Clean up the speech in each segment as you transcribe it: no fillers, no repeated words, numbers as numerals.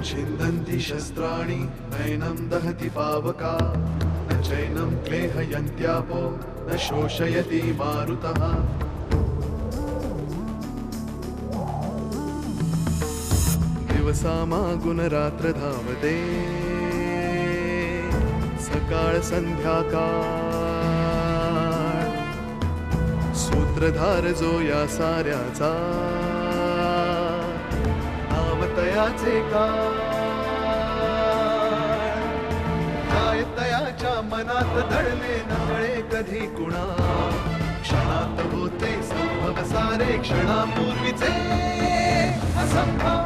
छिन्दन्ति शस्त्राणि नैनं दहति पावका न चैनं क्लेहयन्त्यापो न शोषयति मारुतः दिवसामागुन रात्र धावते सकाळ संध्याकाळ सूत्रधार जो या साऱ्याचा नावतयाचे काय तयाच्या मनात दडले नकळे कधी कुणा क्षणात होते संभव सारे क्षणापूर्वीचे असंभव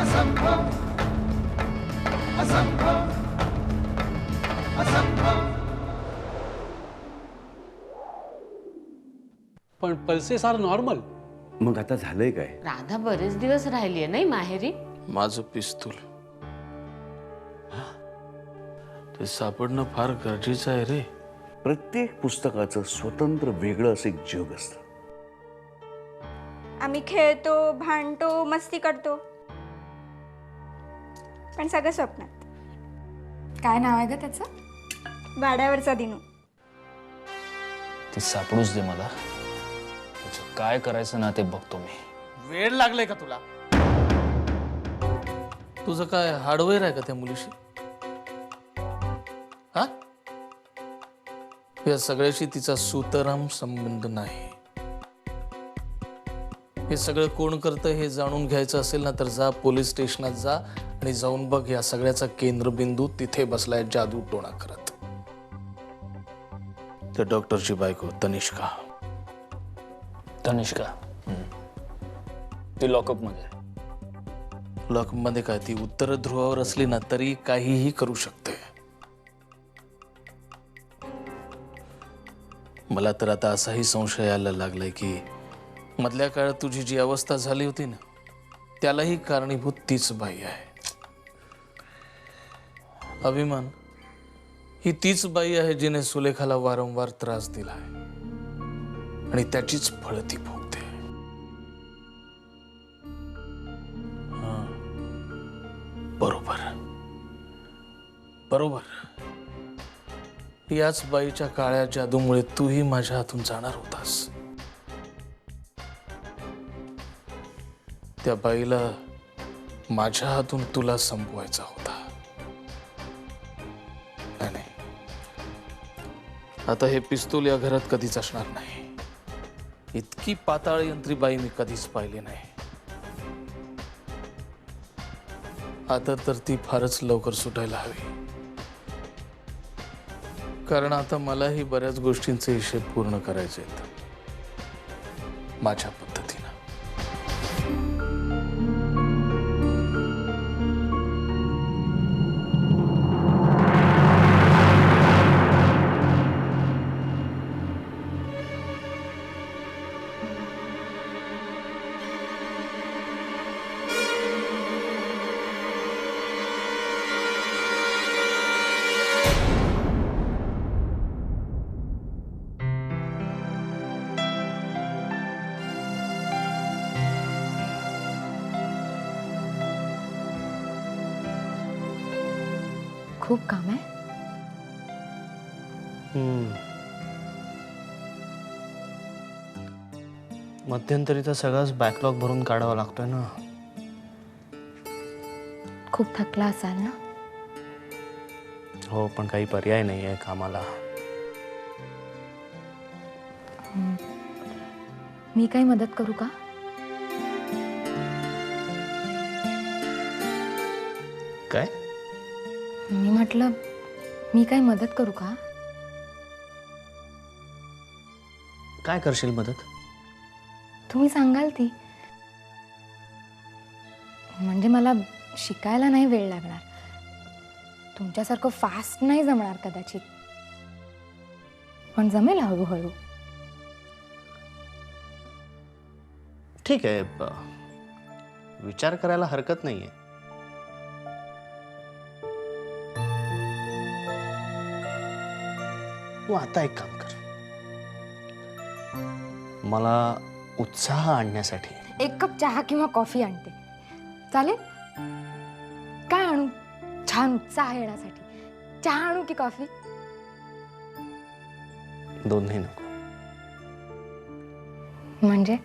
असंभव असंभव असंभव. पण पल्सेस आर नॉर्मल. मग आता झालंय काय? राधा बरेच दिवस राहिलीये नाही माहेरी. माझं पिस्तूल ते सापडणं फार गरजेचं आहे रे. प्रत्येक पुस्तकाचं स्वतंत्र वेगळं असं एक जग असतं. आम्ही खेळतो, भांडतो, मस्ती करतो, पण सगळं स्वप्नात. काय नाव आहे ग त्याचं? वाड्यावरचा दिनू. ती सापडूच दे मला. त्याचं काय करायचं ना ते बघतो मी. वेळ लागलाय का तुला? तुझं काय हार्डवेअर आहे का त्या मुलीशी? हा, या सगळ्याशी तिचा सुतराम संबंध नाही. हे सगळं कोण करतं हे जाणून घ्यायचं असेल ना तर जा पोलीस स्टेशनात जा आणि जाऊन बघ. या सगळ्याचा केंद्रबिंदू तिथे बसलाय जादू टोणा करत. त्या डॉक्टरची बायको तनिष्का. तनिष्का ती लॉकअप मध्ये. लॉकअप मध्ये काय? ती उत्तर ध्रुवावर असली ना तरी काहीही करू शकते. मला तर आता असाही संशय यायला लागलाय की मधल्या काळात तुझी जी अवस्था झाली होती ना त्यालाही कारणीभूत तीच बाई आहे. अभिमान ही तीच बाई आहे जिने सुलेखाला वारंवार त्रास दिलाय आणि त्याचीच फळं ती भोगते. बरोबर बरोबर. याच बाईच्या काळ्या जादूमुळे तूही माझ्या हातून जाणार होतास. त्या बाईला माझ्या हातून तुला संपवायचा होता. नाही, आता हे पिस्तूल या घरात कधीच असणार नाही. इतकी पाताळ यंत्री बाई मी कधीच पाहिली नाही. आता तर ती फारच लवकर सुटायला हवी. कारण आता मलाही बऱ्याच गोष्टींचे हिशेब पूर्ण करायचे आहेत माझ्या पद्धतीनं. खूप काम आहे. मध्यंतरीचा सगळाच बॅकलॉग भरून काढावा लागतोय ना. खूप थकला असाल ना? हो, पण काही पर्याय नाही आहे कामाला. मी काही मदत करू का? काय? मी म्हटलं मी काही मदत करू का? काय करशील मदत? तुम्ही सांगाल ती. म्हणजे मला शिकायला नाही वेळ लागणार. तुमच्यासारखं फास्ट नाही जमणार कदाचित, पण जमेल हळूहळू. ठीक आहे, विचार करायला हरकत नाहीये. तू आता एक काम कर, मला उत्साह आणण्यासाठी 1 कप चहा किंवा कॉफी आणते, चालेल? छान उत्साह येण्यासाठी चहा आणू की कॉफी? दोन्ही नको. म्हणजे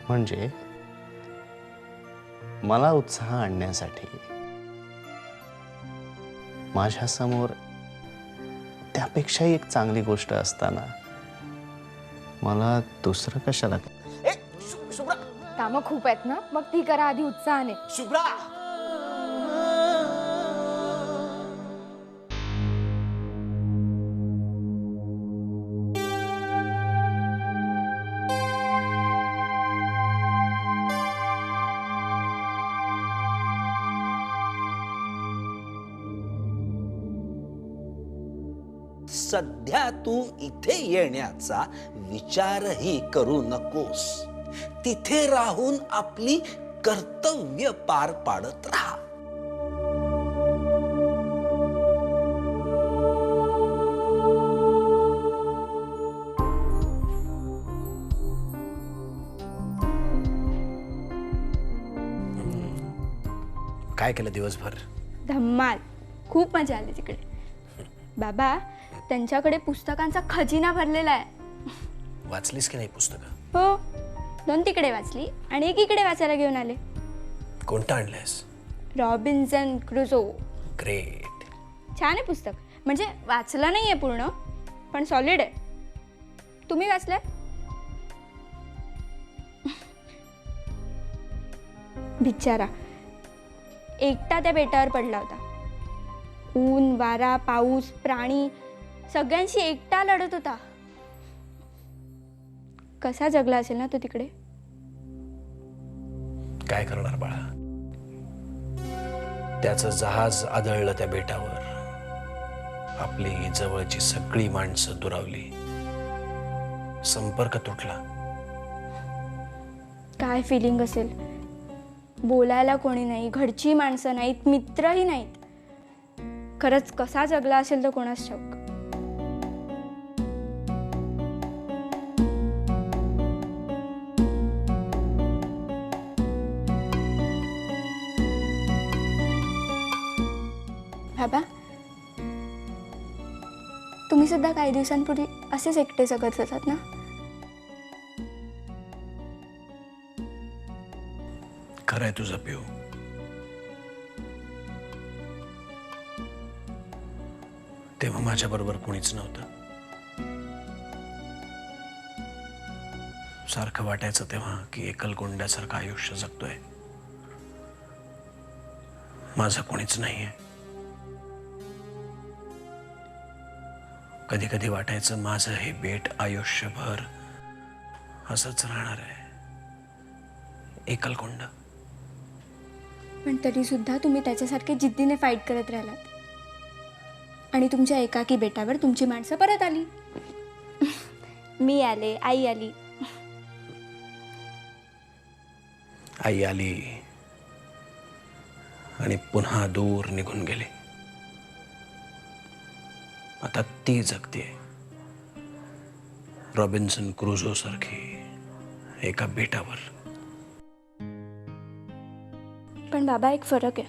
म्हणजे मला उत्साह आणण्यासाठी माझ्या समोर त्यापेक्षाही एक चांगली गोष्ट असताना मला दुसरं कशाला? कामं खूप आहेत ना, मग ती करा आधी उत्साहाने. शुभ्रा, सध्या तू इथे येण्याचा विचारही करू नकोस. तिथे राहून आपली कर्तव्य पार पाडत राहा. काय केलं दिवसभर? धम्माल. खूप मजा आली तिकडे. बाबा, त्यांच्याकडे पुस्तकांचा खजिना भरलेला आहे. वाचलीस की नाही पुस्तकं? हो, 2 तिकडे वाचली आणि 1 इकडे वाचायला घेऊन आले. कोणतं आणलंयस? रॉबिन्सन क्रुझो. ग्रेट. छान आहे पुस्तक. म्हणजे वाचलं नाही आहे पूर्ण, पण सॉलिड आहे. तुम्ही वाचलंय? बिचारा एकटा त्या बेटावर पडला होता. ऊन, वारा, पाऊस, प्राणी सगळ्यांशी एकटा लढत होता. कसा जगला असेल ना तो तिकडे. काय करणार बाळा, त्याचं जहाज आदळलं त्या बेटावर. आपली जवळची सगळी माणसं दुरावली, संपर्क तुटला. काय फिलिंग असेल. बोलायला कोणी नाही, घरची माणसं नाहीत, मित्रही नाहीत. खरंच कसा जगला असेल तर कोणास ठाऊक. बाबा, तुम्ही सुद्धा काही दिवसांपूर्वी असेच एकटे जगत होतात ना? खरंय तुझं पिऊ. तेव्हा माझ्या बरोबर कोणीच नव्हतं. सारखं वाटायचं तेव्हा की एकलकोंड्यासारखं आयुष्य जगतोय. माझं कोणीच नाहीये. कधी कधी वाटायचं माझं हे बेट आयुष्यभर असंच राहणार आहे, एकलकोंड. पण तरी सुद्धा तुम्ही त्याच्यासारखे जिद्दीने फाईट करत राहिलात आणि तुमच्या एकाकी बेटावर तुमची माणसं परत आली. मी आले, आई आली. आई आली आणि पुन्हा दूर निघून गेली. आता ती जगते रॉबिन्सन क्रुझो सारखी एका बेटावर. पण बाबा, एक फरक आहे.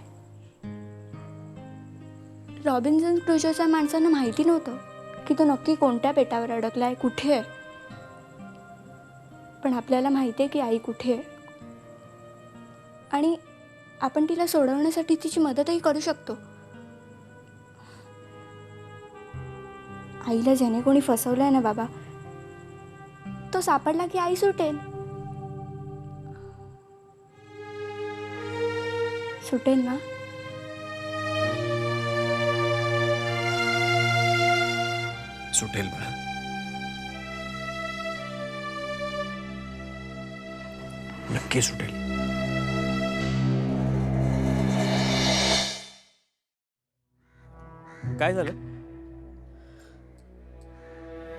रॉबिन्सन क्रुझोच्या माणसांना माहिती नव्हतं की तो नक्की कोणत्या बेटावर अडकलाय, कुठे आहे. पण आपल्याला माहिती आहे की आई कुठे आहे आणि आपण तिला सोडवण्यासाठी तिची मदतही करू शकतो. आईला ज्याने कोणी फसवलंय ना बाबा, तो सापडला की आई सुटेल. सुटेल ना? सुटेल बाळा. नक्की सुटेल. काय झालं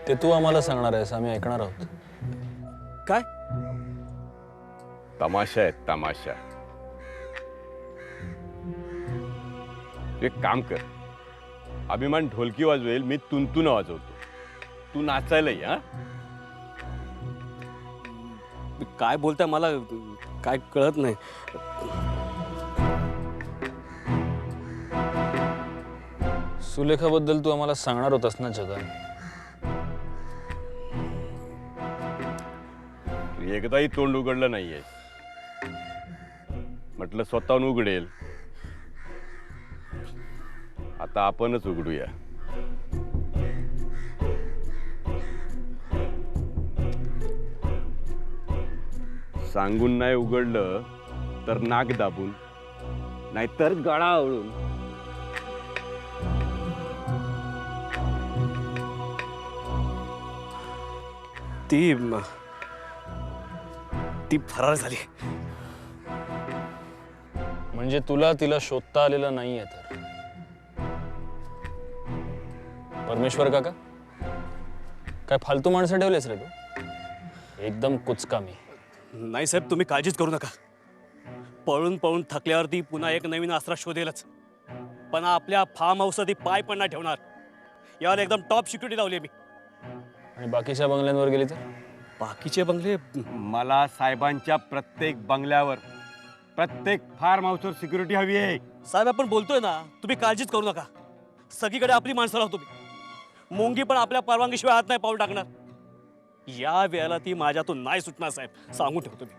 ते तू आम्हाला सांगणार आहेस, आम्ही ऐकणार आहोत. काय? तमाशा आहे तमाशा. एक काम कर, अभिमान ढोलकी वाजवेल, मी तुंतुन वाजवतो, तू नाचायला ये. हा, काय बोलताय मला काय कळत नाही. सुलेखाबद्दल तू आम्हाला सांगणार होतास ना जगन. एकदाही तोंड उघडलं नाहीये. म्हटलं स्वतःहून उघडेल. आता आपणच उघडूया. सांगून नाही उघडलं तर नाक दाबून, नाहीतर गळा आवळून. ती फरार झाली. म्हणजे तुला तिला शोधता आलेलं नाहीये तर. परमेश्वर काका, काय फालतू माणसं ठेवलेस रे तू? एकदम कुचकामी. नाही साहेब, तुम्ही काळजीच करू नका. पळून पळून थकल्यावरती पुन्हा एक नवीन आसरा शोधेलच. पण आपल्या फार्म हाऊससाठी पाय पण नाही ठेवणार. यावर एकदम टॉप सिक्युरिटी लावली मी. आणि बाकीच्या बंगल्यांवर गेली तर? बाकीचे बंगले मला साहेबांच्या प्रत्येक बंगल्यावर, प्रत्येक फार्म हाऊसवर सिक्युरिटी हवी आहे. साहेब, आपण बोलतोय ना, तुम्ही काळजीच करू नका. सगळीकडे आपली माणसं लावतो मी. मुंगी पण आपल्या परवानगीशिवाय हात नाही पाऊल टाकणार. या वेळेला ती माझ्यातून नाही सुटणार साहेब, सांगून ठेवतो मी.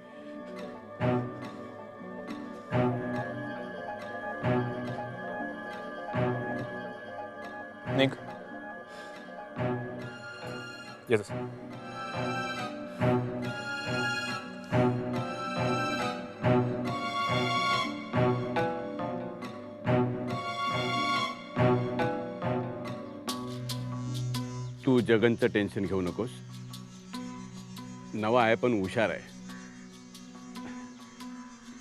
निघ. येस. तू जगनचं टेन्शन घेऊ नकोस. नवा आहे पण हुशार आहे.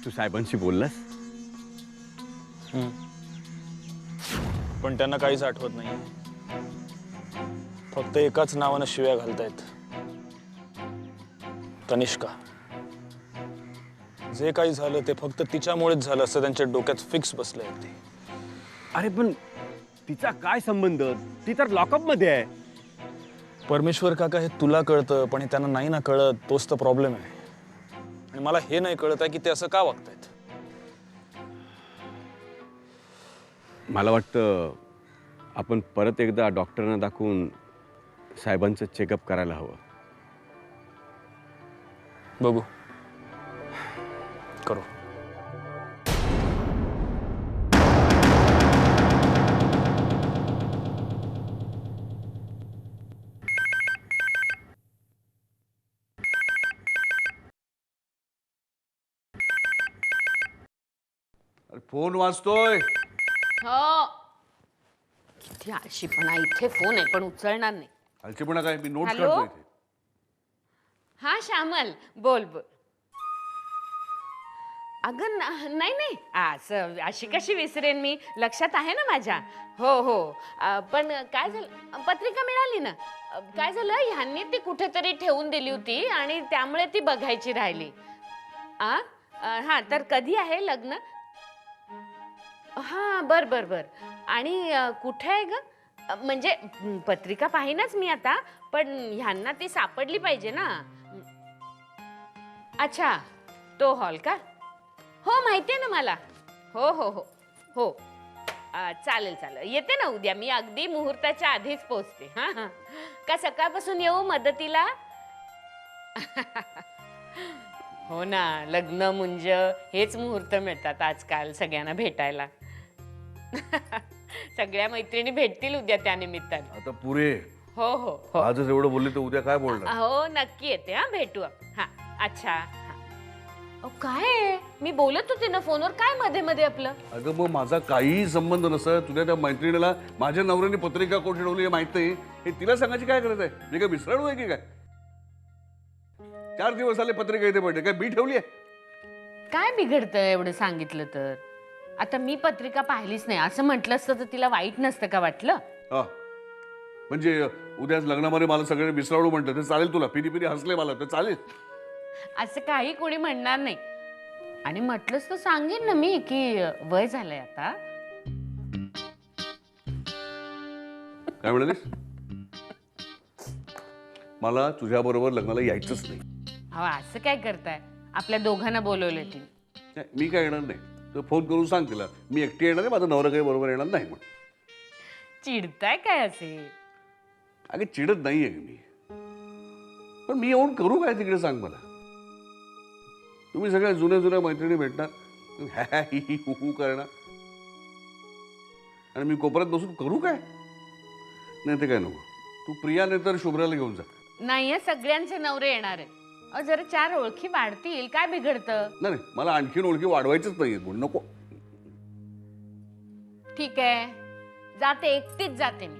तू साहेबांशी बोललास? पण त्यांना काहीच आठवत नाही. फक्त एकाच नावानं शिव्या घालतायत, तनिष्का. जे काही झालं ते फक्त तिच्यामुळेच झालं असं त्यांच्या डोक्यात फिक्स बसलंय ते. अरे पण तिचा काय संबंध? ती तर लॉकअप मध्ये आहे. परमेश्वर काका, हे तुला कळतं पण हे त्यांना नाही ना कळत. तोच तर प्रॉब्लेम आहे. आणि मला हे नाही कळत आहे की ते असं का वागतायत. मला वाटतं आपण परत एकदा डॉक्टरांना दाखवून साहेबांचं चेकअप करायला हवं. बघू, करू. फोन वाजतोय. हो, किती आळशीपणा. इथे फोन आहे पण उचलणार नाही. हलचीपणा काय? मी नोट्स हॅलो? करतोय इथे. हा श्यामल, बोल बोल. अगं नाही नाही, असं अशी कशी विसरेन मी? लक्षात आहे ना माझ्या. हो हो. पण काय झालं, पत्रिका मिळाली ना. काय झालं, ह्यांनी ती कुठेतरी ठेवून दिली होती आणि त्यामुळे ती बघायची राहिली. हा, तर कधी आहे लग्न? हा, बर बर बर. आणि कुठे आहे ग? म्हणजे पत्रिका पाहिनाच मी आता, पण ह्यांना ती सापडली पाहिजे ना. अच्छा, तो हॉल का? हो, माहितीये ना मला. हो हो हो हो. चालेल चालेल, येते ना उद्या मी. अगदी मुहूर्ताच्या आधीच पोचते. हा हा. का सकाळपासून येऊ मदतीला? हो ना, लग्न मुंज हेच मुहूर्त मिळतात आजकाल सगळ्यांना भेटायला. सगळ्या मैत्रिणी भेटतील उद्या त्या निमित्ताने. आता पुरे. हो हो हो. आजच एवढं बोलले तर उद्या काय बोलणार? हो, नक्की येते. हा, भेटू. हा, अच्छा. काय मी बोलत होते ना फोनवर, काय मध्ये मध्ये आपलं? अगं मग माझा काहीही संबंध नसतं. तुझ्या त्या मैत्रिणीला माझ्या नवऱ्याने पत्रिका कोण ठेवली हे माहित नाही, हे तिला सांगायची काय गरज आहे? मी काय विसराणू आहे की काय? 4 दिवस आले पत्रिका इथे पडले, काय मी ठेवली आहे? काय बिघडतं एवढं सांगितलं तर? आता मी पत्रिका पाहिलीच नाही असं म्हटलं असतं तर तिला वाईट नसतं का वाटलं? हा, म्हणजे उद्याच लग्नामध्ये मला सगळे विसराणू म्हणतात, ते चालेल तुला? पिरी पिरी हसले मला, तर चालेल? असं काही कोणी म्हणणार नाही. आणि म्हटलंच तर सांगेन ना मी की वय झालंय आता. काय म्हणालीस? मला तुझ्या बरोबर लग्नाला यायचंच नाही. अहो, असं काय करताय? आपल्या दोघांना बोलवलं ती. नाही, मी काय येणार नाही. तर फोन करून सांग तिला मी एकटी येणार आहे, माझा नवरा काही बरोबर येणार नाही म्हणून. चिडताय काय असे? अगे चिडत नाहीये मी, पण मी येऊन करू काय तिकडे सांग मला. तुम्ही सगळ्या जुन्या मैत्रिणी भेटणार, हॅ हॅ ही ही हू हू करणार, आणि मी कोपऱ्यात बसून करू काय? नाही ते काय नको. तू प्रिया नाही तर शुभ्राला घेऊन जा. नाहीये, सगळ्यांचे नवरे येणार आहे. जरा 4 ओळखी वाढतील, काय बिघडतं? नाही मला आणखीन ओळखी वाढवायचंच नाहीये, म्हणून नको. ठीक आहे, जाते, एकटीच जाते मी.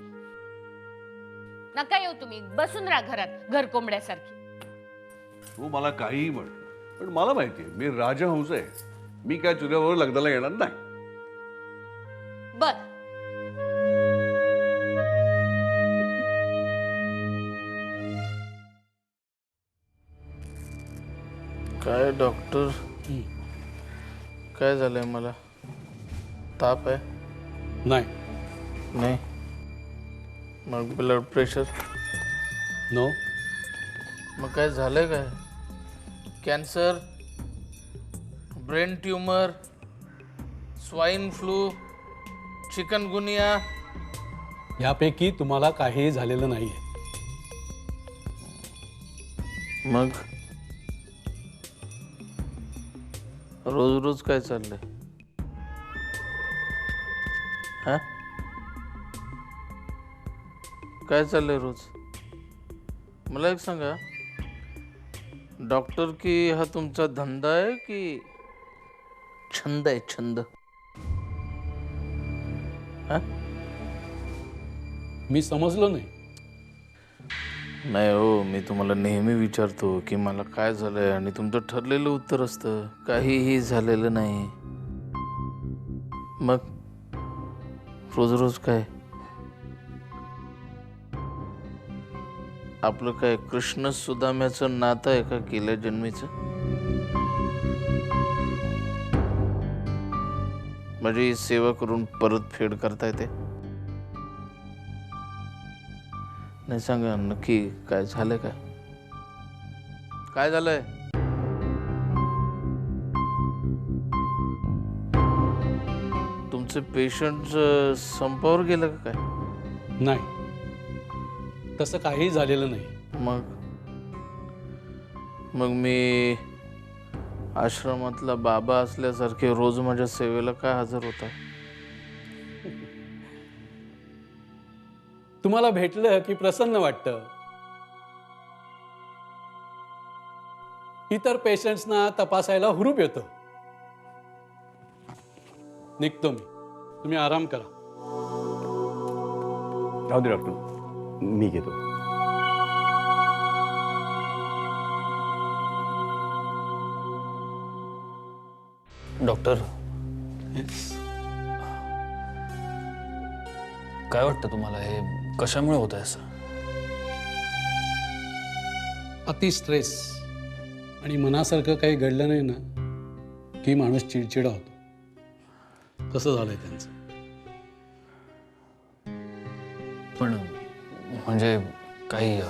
नका येऊ तुम्ही, बसून राहा घरात घर कोंबड्यासारखी. तू मला काहीही म्हण, पण मला माहितीये मी राजहंस आहे. मी काय तुझ्याबरोबर लग्नाला येणार नाही. बर. काय डॉक्टर, काय झालंय मला? ताप आहे? नाही. नाही. मग ब्लड प्रेशर? नो. मग काय झालंय काय? Cancer, brain tumour, swine flu, chikungunya? यापैकी तुम्हाला काहीही झालेलं नाहीये. मग रोज रोज काय चाललंय? हा, काय चाललंय रोज? मला एक सांगा, डॉक्टर की हा तुमचा धंदा आहे की छंद आहे? छंद? हा, मी समजलो नाही. नाही हो, मी तुम्हाला नेहमी विचारतो की मला काय झालंय, आणि तुमचं ठरलेलं उत्तर असतं काहीही झालेलं नाही. मग रोज रोज काय? आपलं काय कृष्ण सुदाम्याचं नातं आहे का गेल्या जन्मीचं? माझी सेवा करून परतफेड करता येते? नाही, सांगा नक्की काय झालंय? काय झालंय? तुमचे पेशंट संपावर गेलं का काय? नाही, तसं काही झालेलं नाही. मग मी आश्रमातला बाबा असल्यासारखे रोज माझ्या सेवेला काय हजर होता? तुम्हाला भेटलं की प्रसन्न वाटतं. इतर पेशंट्सना तपासायला हुरूप येतो. निघतो मी, तुम्ही आराम करा. राहू दे डॉक्टर, मी घेतो. डॉक्टर, काय वाटतं तुम्हाला, हे कशामुळे होत आहे असं? अति स्ट्रेस आणि मनासारखं काही घडलं नाही ना की माणूस चिडचिडा होतो. तसं झालंय त्यांचं. पण म्हणजे काही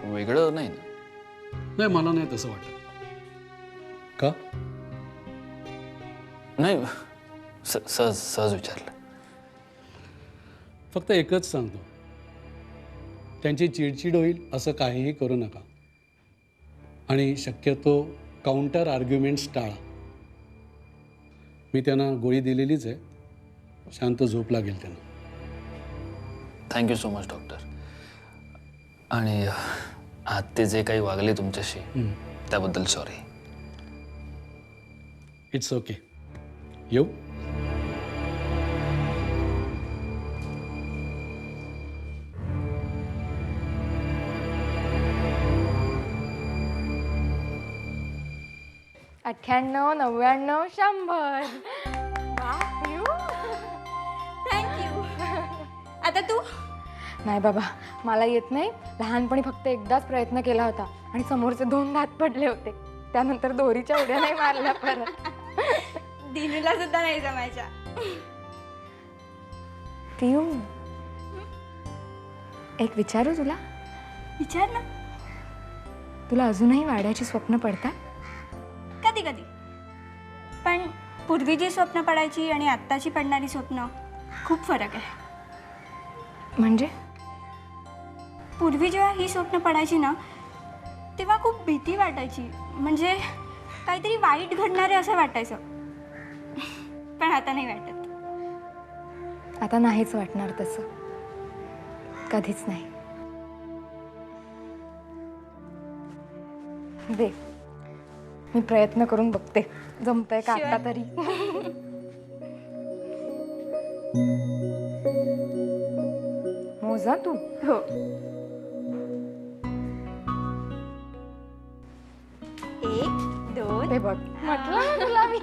वेगळं नाही ना? नाही, मला नाही तसं वाटत. का? नाही, सहज विचारलं. फक्त एकच सांगतो, त्यांची चिडचिड होईल असं काहीही करू नका, आणि शक्यतो काउंटर आर्ग्युमेंट्स टाळा. मी त्यांना गोळी दिलेलीच आहे, शांत झोप लागेल त्यांना. Thank you so much doctor. आणि आज ते जे काही वागले तुमच्याशी त्याबद्दल सॉरी. It's okay. येऊ? अठ्ठ्याण्णव, 99, 100. थँक्यू. आता तू? नाही बाबा, मला येत नाही. लहानपणी फक्त एकदाच प्रयत्न केला होता आणि समोरचे 2 दात पडले होते. त्यानंतर दोरीच्या उड्या नाही मारल्या परत. दिनूला सुद्धा नाही जमायच्या. पिऊ, एक विचारू तुला? विचार ना. तुला अजूनही वाड्याची स्वप्न पडतात? कधी कधी. पण पूर्वी जी स्वप्न पडायची आणि आत्ताची पडणारी स्वप्न खूप फरक आहे. म्हणजे पूर्वी जेव्हा ही स्वप्न पडायची ना तेव्हा खूप भीती वाटायची, म्हणजे काहीतरी वाईट घडणार आहे असं वाटायचं. पण आता नाही वाटत. आता नाहीच वाटणार तसं, कधीच नाही. दे, मी प्रयत्न करून बघते जमतंय का आता तरी. मोजा तू. हो. 1 2 ते बघ, म्हटलं ना तुला मी,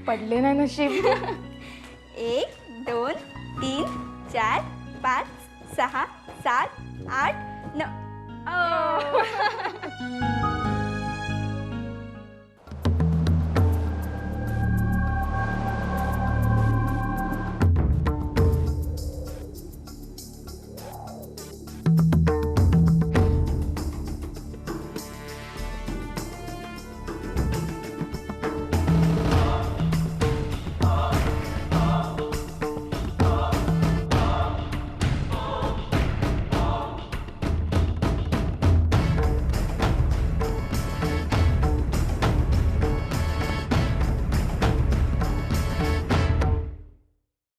पडले नाही नशीब. 1 2 3 4 5 6 7 8 9.